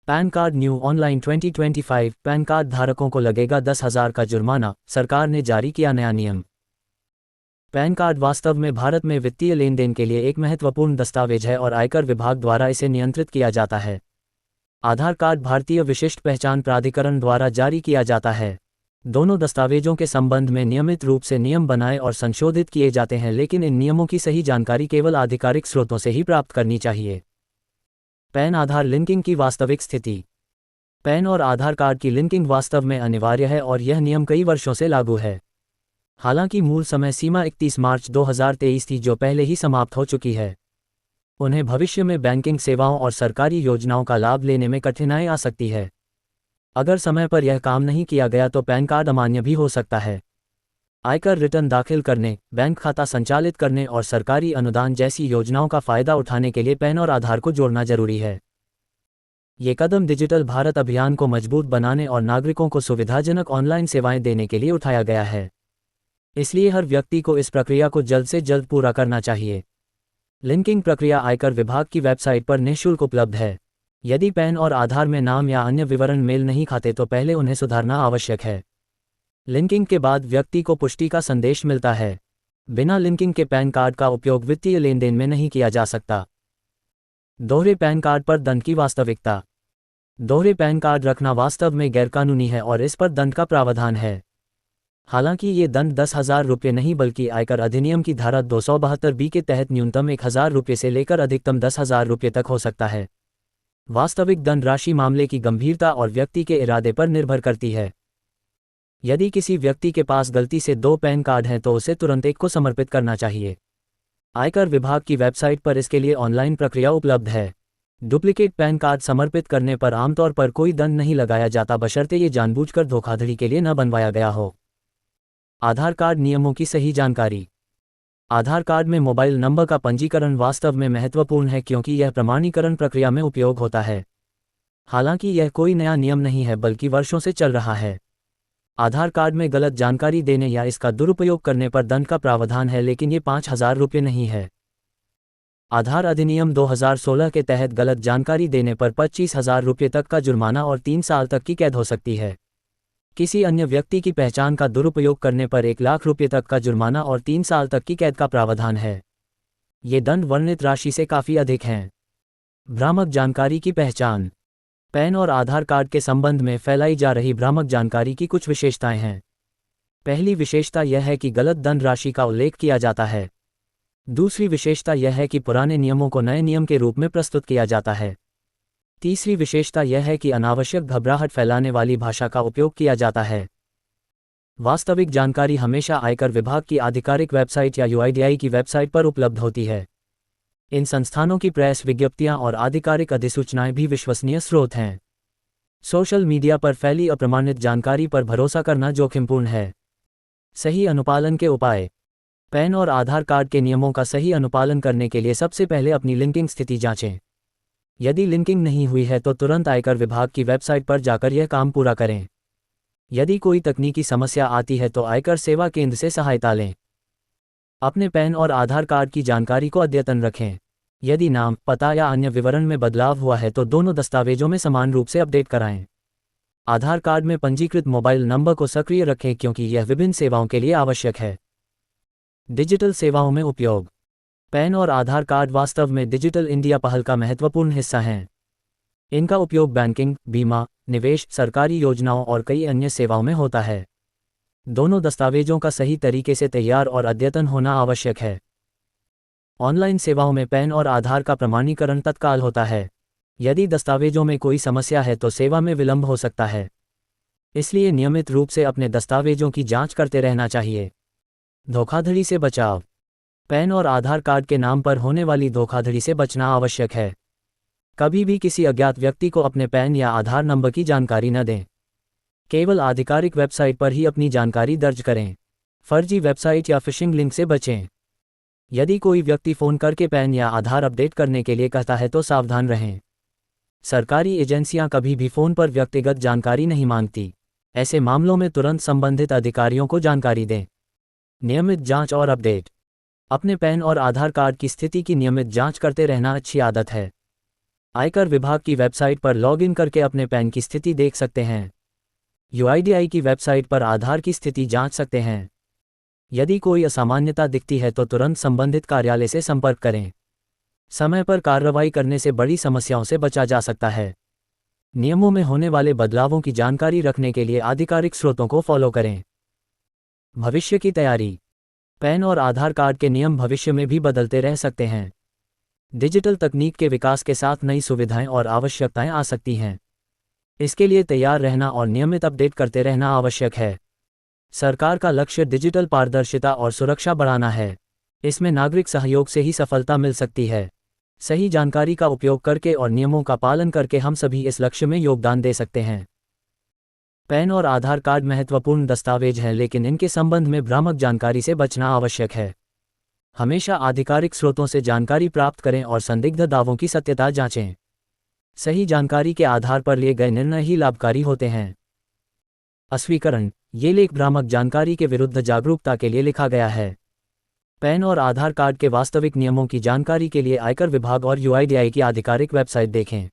Pan card new online 2025 pan card धारकों को लगेगा 10,000 का जुर्माना, सरकार ने जारी किया नया नियम। पैन कार्ड वास्तव में भारत में वित्तीय लेन देन के लिए एक महत्वपूर्ण दस्तावेज है और आयकर विभाग द्वारा इसे नियंत्रित किया जाता है। आधार कार्ड भारतीय विशिष्ट पहचान प्राधिकरण द्वारा जारी किया जाता है। दोनों दस्तावेजों के संबंध में नियमित रूप से नियम बनाए और संशोधित किए जाते हैं, लेकिन इन नियमों की सही जानकारी केवल आधिकारिक स्रोतों से ही प्राप्त करनी चाहिए। पैन आधार लिंकिंग की वास्तविक स्थिति। पैन और आधार कार्ड की लिंकिंग वास्तव में अनिवार्य है और यह नियम कई वर्षों से लागू है। हालांकि मूल समय सीमा 31 मार्च 2023 थी, जो पहले ही समाप्त हो चुकी है। उन्हें भविष्य में बैंकिंग सेवाओं और सरकारी योजनाओं का लाभ लेने में कठिनाई आ सकती है। अगर समय पर यह काम नहीं किया गया तो पैन कार्ड अमान्य भी हो सकता है। आयकर रिटर्न दाखिल करने, बैंक खाता संचालित करने और सरकारी अनुदान जैसी योजनाओं का फायदा उठाने के लिए पैन और आधार को जोड़ना जरूरी है। ये कदम डिजिटल भारत अभियान को मजबूत बनाने और नागरिकों को सुविधाजनक ऑनलाइन सेवाएं देने के लिए उठाया गया है। इसलिए हर व्यक्ति को इस प्रक्रिया को जल्द से जल्द पूरा करना चाहिए। लिंकिंग प्रक्रिया आयकर विभाग की वेबसाइट पर निःशुल्क उपलब्ध है। यदि पैन और आधार में नाम या अन्य विवरण मेल नहीं खाते तो पहले उन्हें सुधारना आवश्यक है। लिंकिंग के बाद व्यक्ति को पुष्टि का संदेश मिलता है। बिना लिंकिंग के पैन कार्ड का उपयोग वित्तीय लेन देन में नहीं किया जा सकता। दोहरे पैन कार्ड पर दंड की वास्तविकता। दोहरे पैन कार्ड रखना वास्तव में गैरकानूनी है और इस पर दंड का प्रावधान है। हालांकि ये दंड 10,000 रुपये नहीं बल्कि आयकर अधिनियम की धारा 272B के तहत न्यूनतम 1,000 रुपये से लेकर अधिकतम 10,000 रुपये तक हो सकता है। वास्तविक दंड राशि मामले की गंभीरता और व्यक्ति के इरादे पर निर्भर करती है। यदि किसी व्यक्ति के पास गलती से 2 पैन कार्ड हैं तो उसे तुरंत एक को समर्पित करना चाहिए। आयकर विभाग की वेबसाइट पर इसके लिए ऑनलाइन प्रक्रिया उपलब्ध है। डुप्लीकेट पैन कार्ड समर्पित करने पर आमतौर पर कोई दंड नहीं लगाया जाता, बशर्ते ये जानबूझकर धोखाधड़ी के लिए न बनवाया गया हो। आधार कार्ड नियमों की सही जानकारी। आधार कार्ड में मोबाइल नंबर का पंजीकरण वास्तव में महत्वपूर्ण है क्योंकि यह प्रमाणीकरण प्रक्रिया में उपयोग होता है। हालांकि यह कोई नया नियम नहीं है बल्कि वर्षों से चल रहा है। आधार कार्ड में गलत जानकारी देने या इसका दुरुपयोग करने पर दंड का प्रावधान है, लेकिन ये 5,000 रुपये नहीं है। आधार अधिनियम 2016 के तहत गलत जानकारी देने पर 25,000 रुपये तक का जुर्माना और 3 साल तक की कैद हो सकती है। किसी अन्य व्यक्ति की पहचान का दुरुपयोग करने पर 1 लाख रुपये तक का जुर्माना और 3 साल तक की कैद का प्रावधान है। ये दंड वर्णित राशि से काफ़ी अधिक हैं। भ्रामक जानकारी की पहचान। पैन और आधार कार्ड के संबंध में फैलाई जा रही भ्रामक जानकारी की कुछ विशेषताएं हैं। पहली विशेषता यह है कि गलत दंड राशि का उल्लेख किया जाता है। दूसरी विशेषता यह है कि पुराने नियमों को नए नियम के रूप में प्रस्तुत किया जाता है। तीसरी विशेषता यह है कि अनावश्यक घबराहट फैलाने वाली भाषा का उपयोग किया जाता है। वास्तविक जानकारी हमेशा आयकर विभाग की आधिकारिक वेबसाइट या UIDAI की वेबसाइट पर उपलब्ध होती है। इन संस्थानों की प्रेस विज्ञप्तियां और आधिकारिक अधिसूचनाएं भी विश्वसनीय स्रोत हैं। सोशल मीडिया पर फैली अप्रमाणित जानकारी पर भरोसा करना जोखिमपूर्ण है। सही अनुपालन के उपाय। पैन और आधार कार्ड के नियमों का सही अनुपालन करने के लिए सबसे पहले अपनी लिंकिंग स्थिति जांचें। यदि लिंकिंग नहीं हुई है तो तुरंत आयकर विभाग की वेबसाइट पर जाकर यह काम पूरा करें। यदि कोई तकनीकी समस्या आती है तो आयकर सेवा केंद्र से सहायता लें। अपने पैन और आधार कार्ड की जानकारी को अद्यतन रखें। यदि नाम, पता या अन्य विवरण में बदलाव हुआ है तो दोनों दस्तावेजों में समान रूप से अपडेट कराएं। आधार कार्ड में पंजीकृत मोबाइल नंबर को सक्रिय रखें क्योंकि यह विभिन्न सेवाओं के लिए आवश्यक है। डिजिटल सेवाओं में उपयोग। पैन और आधार कार्ड वास्तव में डिजिटल इंडिया पहल का महत्वपूर्ण हिस्सा हैं। इनका उपयोग बैंकिंग, बीमा, निवेश, सरकारी योजनाओं और कई अन्य सेवाओं में होता है। दोनों दस्तावेजों का सही तरीके से तैयार और अद्यतन होना आवश्यक है। ऑनलाइन सेवाओं में पैन और आधार का प्रमाणीकरण तत्काल होता है। यदि दस्तावेजों में कोई समस्या है तो सेवा में विलंब हो सकता है। इसलिए नियमित रूप से अपने दस्तावेजों की जांच करते रहना चाहिए। धोखाधड़ी से बचाव। पैन और आधार कार्ड के नाम पर होने वाली धोखाधड़ी से बचना आवश्यक है। कभी भी किसी अज्ञात व्यक्ति को अपने पैन या आधार नंबर की जानकारी न दें। केवल आधिकारिक वेबसाइट पर ही अपनी जानकारी दर्ज करें। फर्जी वेबसाइट या फिशिंग लिंक से बचें। यदि कोई व्यक्ति फ़ोन करके पैन या आधार अपडेट करने के लिए कहता है तो सावधान रहें। सरकारी एजेंसियां कभी भी फ़ोन पर व्यक्तिगत जानकारी नहीं मांगती। ऐसे मामलों में तुरंत संबंधित अधिकारियों को जानकारी दें। नियमित जांच और अपडेट। अपने पैन और आधार कार्ड की स्थिति की नियमित जांच करते रहना अच्छी आदत है। आयकर विभाग की वेबसाइट पर लॉगिन करके अपने पैन की स्थिति देख सकते हैं। यूआईडीआई की वेबसाइट पर आधार की स्थिति जांच सकते हैं। यदि कोई असामान्यता दिखती है तो तुरंत संबंधित कार्यालय से संपर्क करें। समय पर कार्रवाई करने से बड़ी समस्याओं से बचा जा सकता है। नियमों में होने वाले बदलावों की जानकारी रखने के लिए आधिकारिक स्रोतों को फॉलो करें। भविष्य की तैयारी। पैन और आधार कार्ड के नियम भविष्य में भी बदलते रह सकते हैं। डिजिटल तकनीक के विकास के साथ नई सुविधाएं और आवश्यकताएं आ सकती हैं। इसके लिए तैयार रहना और नियमित अपडेट करते रहना आवश्यक है। सरकार का लक्ष्य डिजिटल पारदर्शिता और सुरक्षा बढ़ाना है। इसमें नागरिक सहयोग से ही सफलता मिल सकती है। सही जानकारी का उपयोग करके और नियमों का पालन करके हम सभी इस लक्ष्य में योगदान दे सकते हैं। पैन और आधार कार्ड महत्वपूर्ण दस्तावेज हैं, लेकिन इनके संबंध में भ्रामक जानकारी से बचना आवश्यक है। हमेशा आधिकारिक स्रोतों से जानकारी प्राप्त करें और संदिग्ध दावों की सत्यता जांचें। सही जानकारी के आधार पर लिए गए निर्णय ही लाभकारी होते हैं। अस्वीकरण। ये लेख भ्रामक जानकारी के विरुद्ध जागरूकता के लिए लिखा गया है। पैन और आधार कार्ड के वास्तविक नियमों की जानकारी के लिए आयकर विभाग और यूआईडीआई की आधिकारिक वेबसाइट देखें।